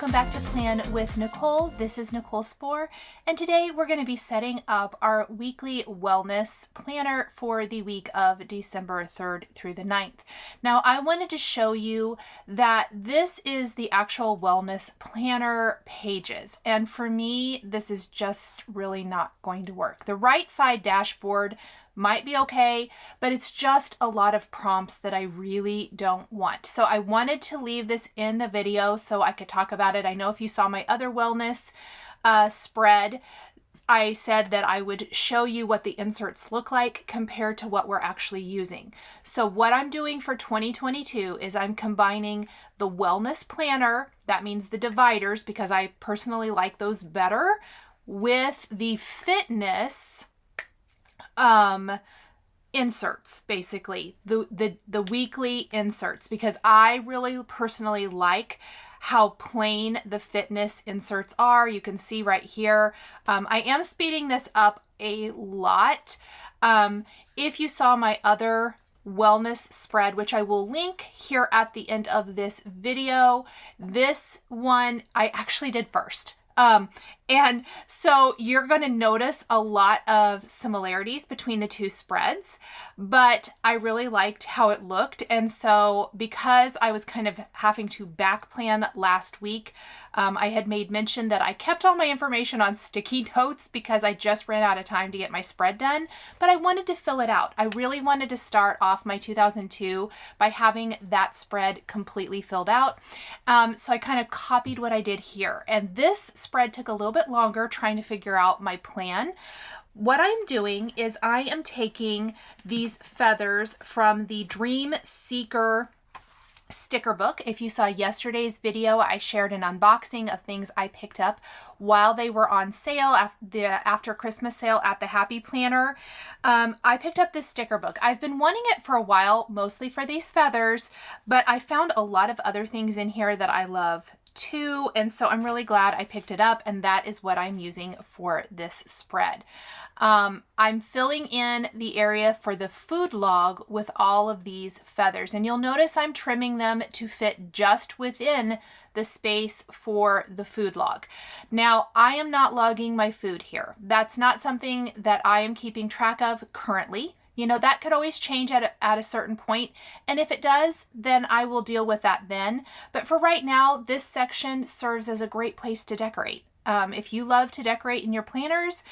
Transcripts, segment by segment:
welcome back to Plan with Nicole. This is Nicole Spohr, and today we're going to be setting up our weekly wellness planner for the week of December 3rd through the 9th. Now, I wanted to show you that this is the actual wellness planner pages, and for me, this is just really not going to work. The right side dashboard might be okay, but it's just a lot of prompts that I really don't want. So I wanted to leave this in the video so I could talk about it. I know if you saw my other wellness spread, I said that I would show you what the inserts look like compared to what we're actually using. So what I'm doing for 2022 is I'm combining the wellness planner, that means the dividers because I personally like those better, with the fitness inserts, basically the weekly inserts, because I really personally like how plain the fitness inserts are. You can see right here. I am speeding this up a lot. If you saw my other wellness spread, which I will link here at the end of this video, this one I actually did first. And so you're going to notice a lot of similarities between the two spreads, but I really liked how it looked. And so because I was kind of having to back plan last week, I had made mention that I kept all my information on sticky notes because I just ran out of time to get my spread done, but I wanted to fill it out. I really wanted to start off my 2002 by having that spread completely filled out. So I kind of copied what I did here. And this spread took a little bit longer trying to figure out my plan. What I'm doing is I am taking these feathers from the Dream Seeker sticker book. If you saw yesterday's video, I shared an unboxing of things I picked up while they were on sale, after Christmas sale at the Happy Planner. I picked up this sticker book. I've been wanting it for a while, mostly for these feathers, but I found a lot of other things in here that I love too, and so I'm really glad I picked it up, and that is what I'm using for this spread. I'm filling in the area for the food log with all of these feathers, and you'll notice I'm trimming them to fit just within the space for the food log. Now, I am not logging my food here. That's not something that I am keeping track of currently. You know, that could always change at a certain point, and if it does, then I will deal with that then. But for right now, this section serves as a great place to decorate. If you love to decorate in your planners,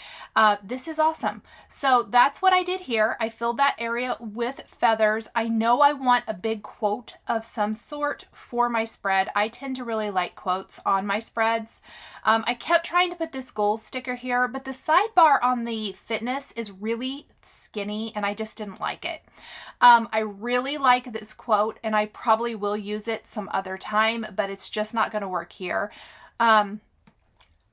this is awesome. So that's what I did here. I filled that area with feathers. I know I want a big quote of some sort for my spread. I tend to really like quotes on my spreads. I kept trying to put this goals sticker here, but the sidebar on the fitness is really skinny and I just didn't like it. I really like this quote and I probably will use it some other time, but it's just not going to work here.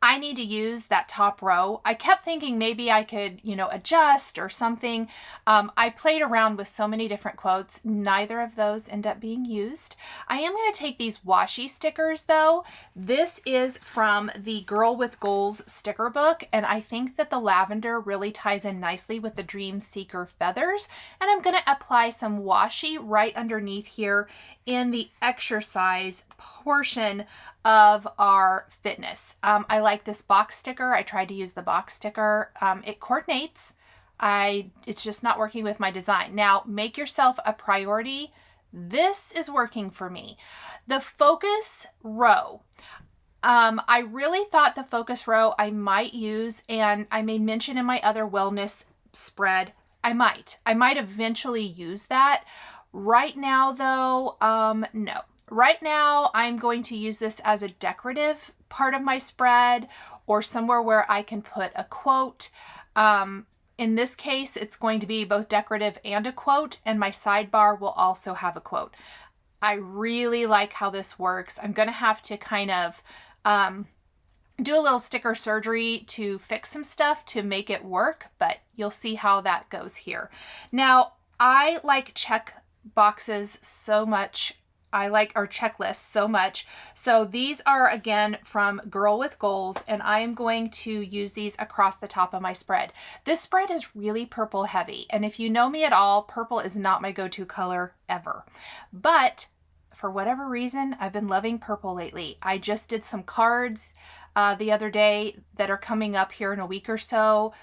I need to use that top row. I kept thinking maybe I could, adjust or something. I played around with so many different quotes. Neither of those end up being used. I am going to take these washi stickers though. This is from the Girl with Goals sticker book, and I think that the lavender really ties in nicely with the Dream Seeker feathers. And I'm going to apply some washi right underneath here in the exercise portion of our fitness. I like this box sticker. I tried to use the box sticker. It coordinates. It's just not working with my design. Now, make yourself a priority. This is working for me. The focus row. I really thought the focus row I might use, and I made mention in my other wellness spread, I might eventually use that. Right now though, no. Right now, I'm going to use this as a decorative part of my spread or somewhere where I can put a quote. In this case, it's going to be both decorative and a quote, and my sidebar will also have a quote. I really like how this works. I'm going to have to kind of do a little sticker surgery to fix some stuff to make it work, but you'll see how that goes here. Now, I like check boxes so much. I like our checklists so much. So these are again from Girl with Goals, and I am going to use these across the top of my spread. This spread is really purple heavy, and if you know me at all, purple is not my go-to color ever. But for whatever reason, I've been loving purple lately. I just did some cards the other day that are coming up here in a week or so.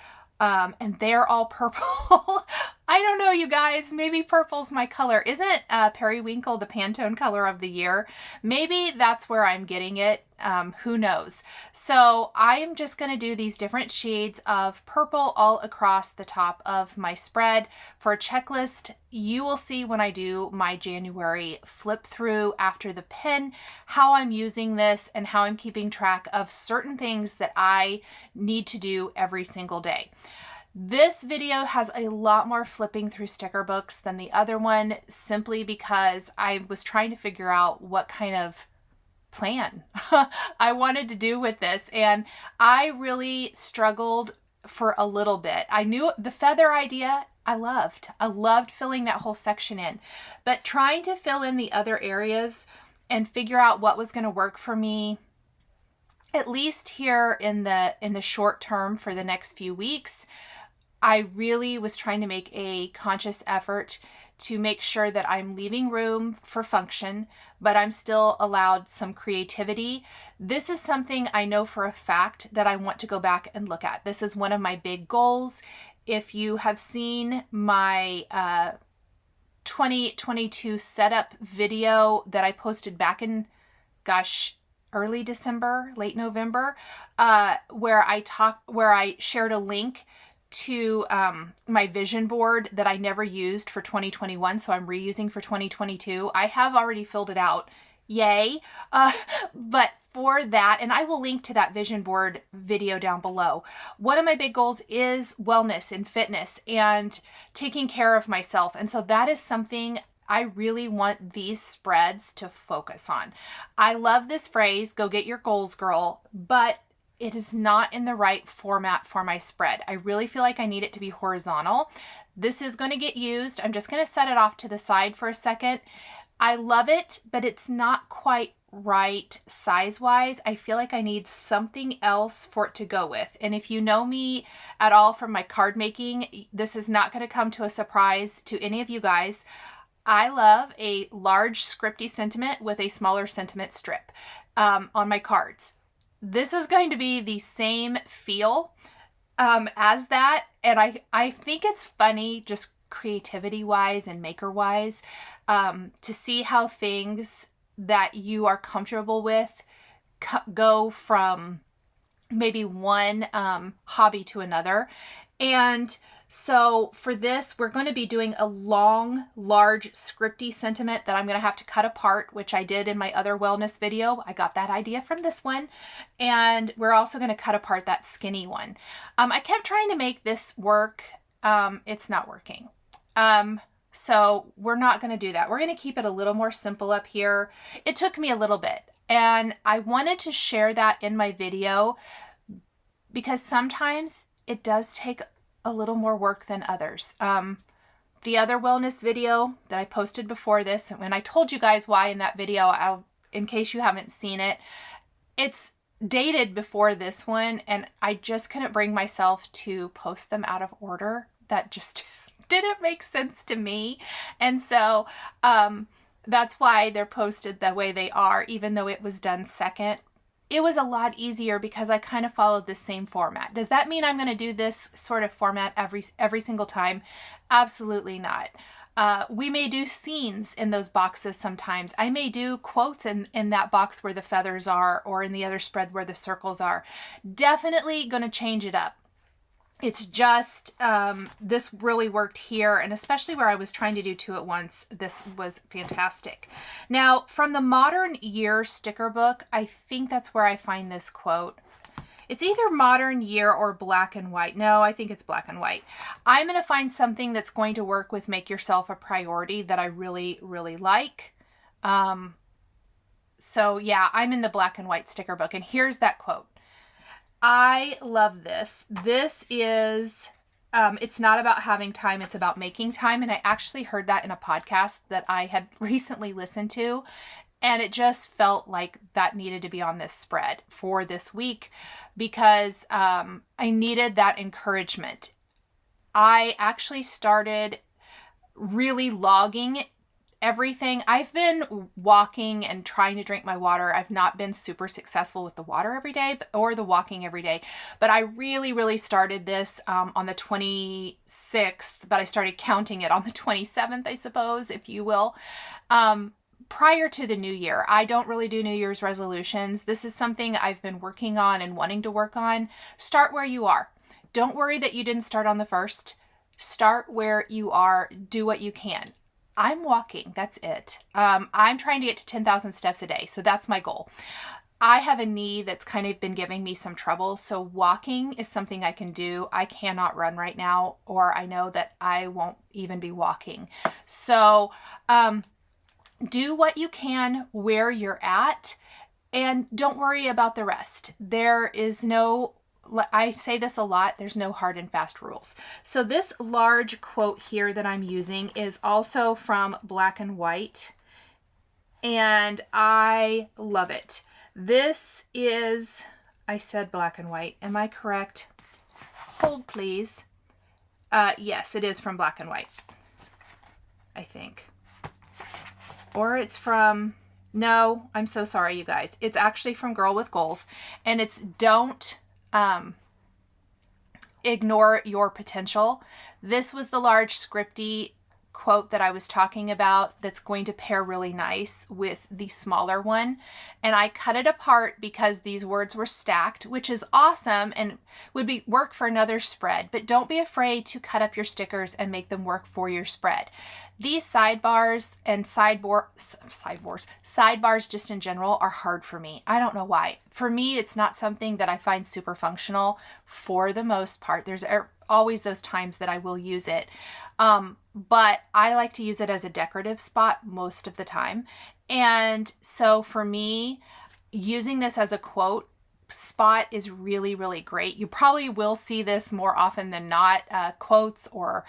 And they're all purple. I don't know, you guys. Maybe purple's my color. Isn't periwinkle the Pantone color of the year? Maybe that's where I'm getting it. Who knows? So I am just going to do these different shades of purple all across the top of my spread. For a checklist, you will see when I do my January flip through after the pen, how I'm using this and how I'm keeping track of certain things that I need to do every single day. This video has a lot more flipping through sticker books than the other one, simply because I was trying to figure out what kind of plan I wanted to do with this, and I really struggled for a little bit. I knew the feather idea I loved filling that whole section in, but trying to fill in the other areas and figure out what was going to work for me, at least here in the short term for the next few weeks, I really was trying to make a conscious effort to make sure that I'm leaving room for function, but I'm still allowed some creativity. This is something I know for a fact that I want to go back and look at. This is one of my big goals. If you have seen my 2022 setup video that I posted back in, early December, late November, where I shared a link to my vision board that I never used for 2021, so I'm reusing for 2022. I have already filled it out. Yay. But for that, and I will link to that vision board video down below. One of my big goals is wellness and fitness and taking care of myself. And so that is something I really want these spreads to focus on. I love this phrase, go get your goals, girl, but it is not in the right format for my spread. I really feel like I need it to be horizontal. This is going to get used. I'm just going to set it off to the side for a second. I love it, but it's not quite right size-wise. I feel like I need something else for it to go with. And if you know me at all from my card making, this is not going to come to a surprise to any of you guys. I love a large scripty sentiment with a smaller sentiment strip on my cards. This is going to be the same feel as that. And I think it's funny, just creativity wise and maker wise, to see how things that you are comfortable with go from maybe one hobby to another. And so for this, we're going to be doing a long, large scripty sentiment that I'm going to have to cut apart, which I did in my other wellness video. I got that idea from this one. And we're also going to cut apart that skinny one. I kept trying to make this work. It's not working. So we're not going to do that. We're going to keep it a little more simple up here. It took me a little bit, and I wanted to share that in my video because sometimes it does take a little more work than others. The other wellness video that I posted before this, and I told you guys why in that video, in case you haven't seen it, it's dated before this one, and I just couldn't bring myself to post them out of order. That just didn't make sense to me. And so that's why they're posted the way they are, even though it was done second. It was a lot easier because I kind of followed the same format. Does that mean I'm going to do this sort of format every single time? Absolutely not. We may do scenes in those boxes sometimes. I may do quotes in that box where the feathers are, or in the other spread where the circles are. Definitely going to change it up. It's just, this really worked here, and especially where I was trying to do two at once, this was fantastic. Now, from the Modern Year sticker book, I think that's where I find this quote. It's either Modern Year or Black and White. No, I think it's Black and White. I'm going to find something that's going to work with Make Yourself a Priority that I really, really like. So yeah, I'm in the Black and White sticker book, and here's that quote. I love this. This is, it's not about having time, it's about making time. And I actually heard that in a podcast that I had recently listened to. And it just felt like that needed to be on this spread for this week because I needed that encouragement. I actually started really logging everything. I've been walking and trying to drink my water. I've not been super successful with the water every day or the walking every day, but I really started this on the 26th, but I started counting it on the 27th, I suppose, if you will. Prior to the new year. I don't really do New Year's resolutions. This is something I've been working on and wanting to work on. Start where you are. Don't worry that you didn't start on the 1st. Start where you are. Do what you can. I'm walking. That's it. I'm trying to get to 10,000 steps a day. So that's my goal. I have a knee that's kind of been giving me some trouble. So walking is something I can do. I cannot run right now, or I know that I won't even be walking. So, do what you can where you're at, and don't worry about the rest. There is no, I say this a lot, there's no hard and fast rules. So this large quote here that I'm using is also from Black and White, and I love it. This is, I said Black and White, am I correct? Hold please. Yes, it is from Black and White, I think. Or it's from, no, I'm so sorry, you guys. It's actually from Girl with Goals, and it's don't ignore your potential. This was the large scripty quote that I was talking about that's going to pair really nice with the smaller one. And I cut it apart because these words were stacked, which is awesome and would be work for another spread. But don't be afraid to cut up your stickers and make them work for your spread. These sidebars and sidebars just in general are hard for me. I don't know why. For me, it's not something that I find super functional for the most part. There's always those times that I will use it. But I like to use it as a decorative spot most of the time. And so for me, using this as a quote spot is really great. You probably will see this more often than not, quotes or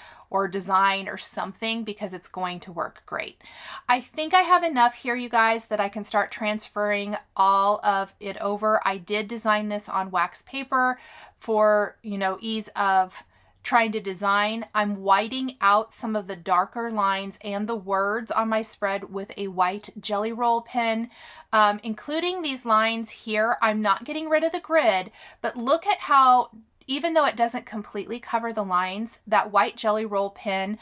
design or something, because it's going to work great. I think I have enough here, you guys, that I can start transferring all of it over. I did design this on wax paper for, ease of trying to design. I'm whiting out some of the darker lines and the words on my spread with a white jelly roll pen, including these lines here. I'm not getting rid of the grid, but look at how, even though it doesn't completely cover the lines, that white jelly roll pen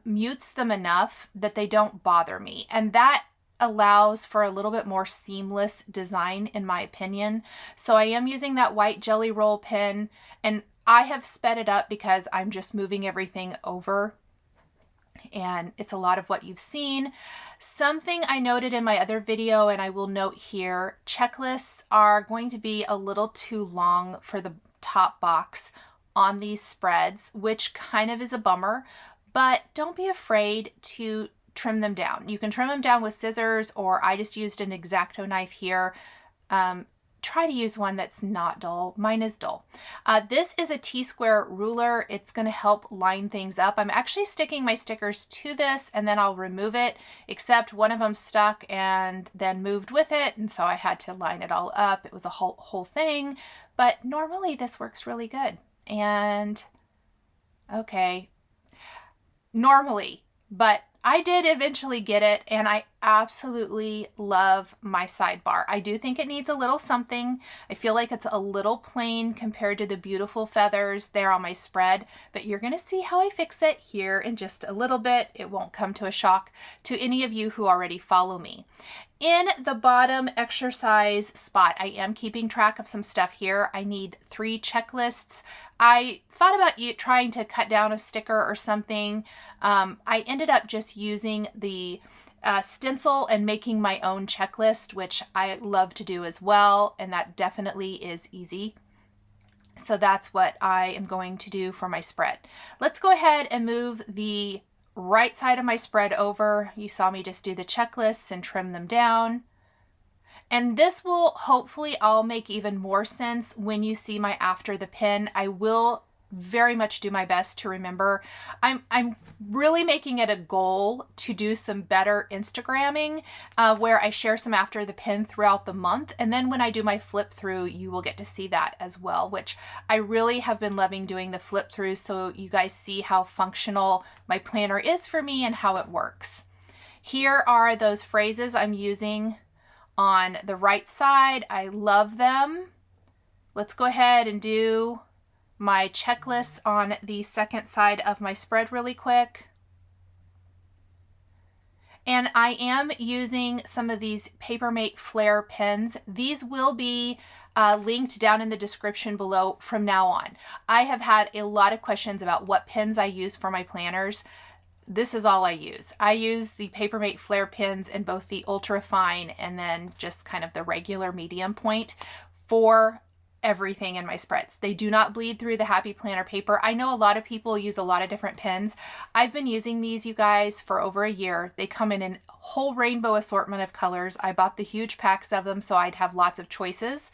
mutes them enough that they don't bother me. And that allows for a little bit more seamless design, in my opinion. So I am using that white jelly roll pen, and I have sped it up because I'm just moving everything over, and it's a lot of what you've seen. Something I noted in my other video, and I will note here, checklists are going to be a little too long for the top box on these spreads, which kind of is a bummer, but don't be afraid to trim them down. You can trim them down with scissors, or I just used an X-Acto knife here. Try to use one that's not dull. Mine is dull. This is a T-square ruler. It's going to help line things up. I'm actually sticking my stickers to this, and then I'll remove it, except one of them stuck and then moved with it, and so I had to line it all up. It was a whole thing, but normally this works really good. And okay, normally, but I did eventually get it, and I absolutely love my sidebar. I do think it needs a little something. I feel like it's a little plain compared to the beautiful feathers there on my spread, but you're going to see how I fix it here in just a little bit. It won't come to a shock to any of you who already follow me. In the bottom exercise spot, I am keeping track of some stuff here. I need 3 checklists. I thought about trying to cut down a sticker or something. I ended up just using the Stencil and making my own checklist, which I love to do as well, and that definitely is easy. So that's what I am going to do for my spread. Let's go ahead and move the right side of my spread over. You saw me just do the checklists and trim them down. And this will hopefully all make even more sense when you see my after the pin. I will very much do my best to remember. I'm really making it a goal to do some better Instagramming where I share some after the pin throughout the month. And then when I do my flip through, you will get to see that as well, which I really have been loving doing the flip through, so you guys see how functional my planner is for me and how it works. Here are those phrases I'm using on the right side. I love them. Let's go ahead and do my checklist on the second side of my spread really quick. And I am using some of these Papermate Flair pens. These will be linked down in the description below from now on. I have had a lot of questions about what pens I use for my planners. This is all I use. I use the Papermate Flair pens in both the ultra fine and then just kind of the regular medium point for everything in my spreads. They do not bleed through the Happy Planner paper. I know a lot of people use a lot of different pens. I've been using these, you guys, for over a year. They come in a whole rainbow assortment of colors. I bought the huge packs of them so I'd have lots of choices,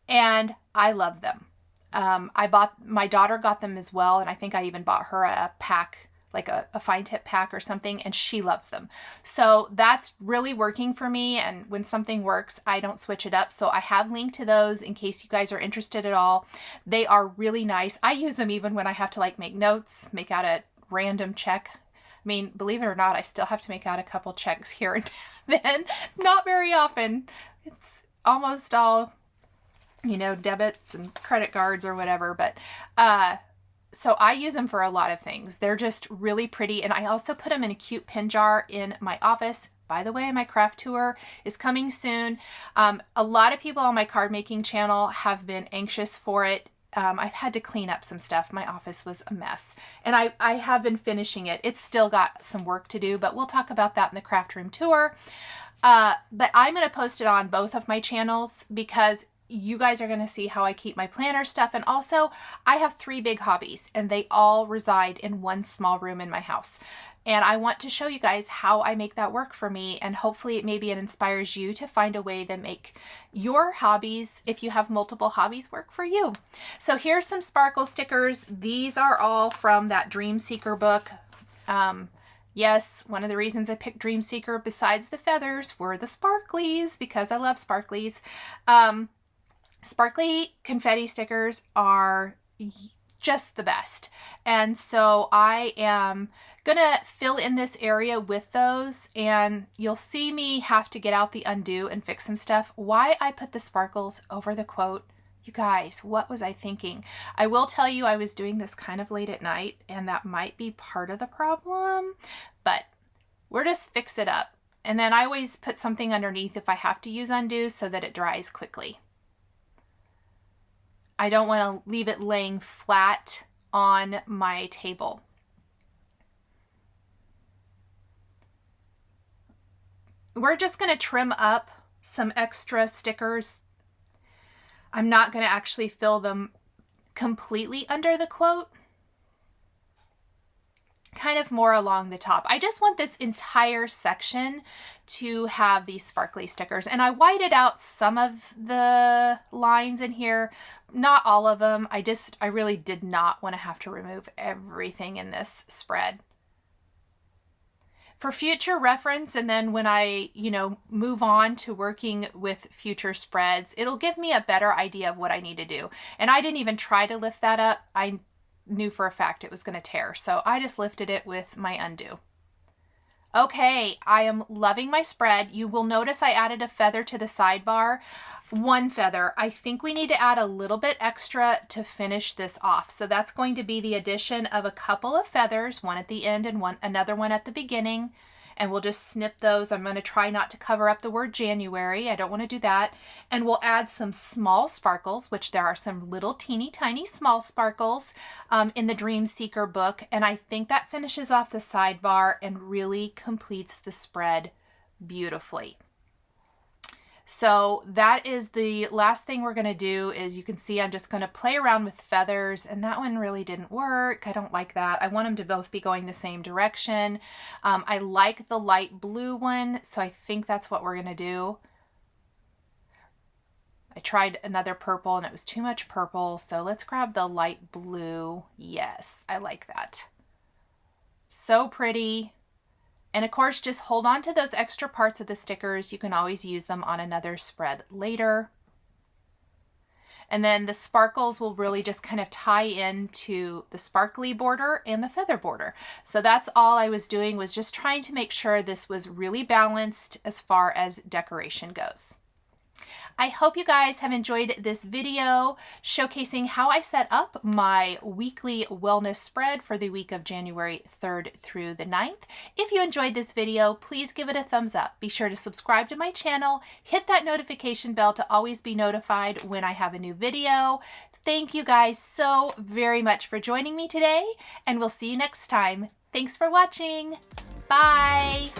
and I love them. My daughter got them as well, and I think I even bought her a pack, like a fine tip pack or something, and she loves them. So that's really working for me, and when something works, I don't switch it up. So I have linked to those in case you guys are interested at all. They are really nice. I use them even when I have to like make notes, make out a random check. I mean, believe it or not, I still have to make out a couple checks here and then. Not very often. It's almost all, you know, debits and credit cards or whatever, but so I use them for a lot of things. They're just really pretty. And I also put them in a cute pen jar in my office. By the way, my craft tour is coming soon. A lot of people on my card making channel have been anxious for it. I've had to clean up some stuff. My office was a mess, and I have been finishing it. It's still got some work to do, but we'll talk about that in the craft room tour. But I'm going to post it on both of my channels because you guys are going to see how I keep my planner stuff. And also I have 3 big hobbies and they all reside in one small room in my house. And I want to show you guys how I make that work for me. And hopefully maybe it inspires you to find a way to make your hobbies, if you have multiple hobbies, work for you. So here's some sparkle stickers. These are all from that Dream Seeker book. Yes, one of the reasons I picked Dream Seeker besides the feathers were the sparklies, because I love sparklies. Sparkly confetti stickers are just the best. And so I am gonna fill in this area with those, and you'll see me have to get out the undo and fix some stuff. Why I put the sparkles over the quote, you guys, what was I thinking? I will tell you I was doing this kind of late at night, and that might be part of the problem, but we're just fix it up. And then I always put something underneath if I have to use undo so that it dries quickly. I don't want to leave it laying flat on my table. We're just going to trim up some extra stickers. I'm not going to actually fill them completely under the quote. Kind of more along the top. I just want this entire section to have these sparkly stickers, and I whited out some of the lines in here, not all of them. I really did not want to have to remove everything in this spread. For future reference, and then when I, move on to working with future spreads, it'll give me a better idea of what I need to do. And I didn't even try to lift that up. I knew for a fact it was going to tear, so I just lifted it with my undo. Okay, I am loving my spread. You will notice I added a feather to the sidebar. One feather. I think we need to add a little bit extra to finish this off. So that's going to be the addition of a couple of feathers, one at the end and another one at the beginning. And we'll just snip those. I'm going to try not to cover up the word January. I don't want to do that. And we'll add some small sparkles, which there are some little teeny tiny small sparkles in the Dream Seeker book. And I think that finishes off the sidebar and really completes the spread beautifully. So that is the last thing we're going to do. Is you can see I'm just going to play around with feathers, and that one really didn't work. I don't like that. I want them to both be going the same direction. I like the light blue one, so I think that's what we're going to do. I tried another purple and it was too much purple, so let's grab the light blue. Yes, I like that. So pretty. And of course, just hold on to those extra parts of the stickers. You can always use them on another spread later. And then the sparkles will really just kind of tie into the sparkly border and the feather border. So that's all I was doing, was just trying to make sure this was really balanced as far as decoration goes. I hope you guys have enjoyed this video showcasing how I set up my weekly wellness spread for the week of January 3rd through the 9th. If you enjoyed this video, please give it a thumbs up. Be sure to subscribe to my channel, hit that notification bell to always be notified when I have a new video. Thank you guys so very much for joining me today, and we'll see you next time. Thanks for watching. Bye.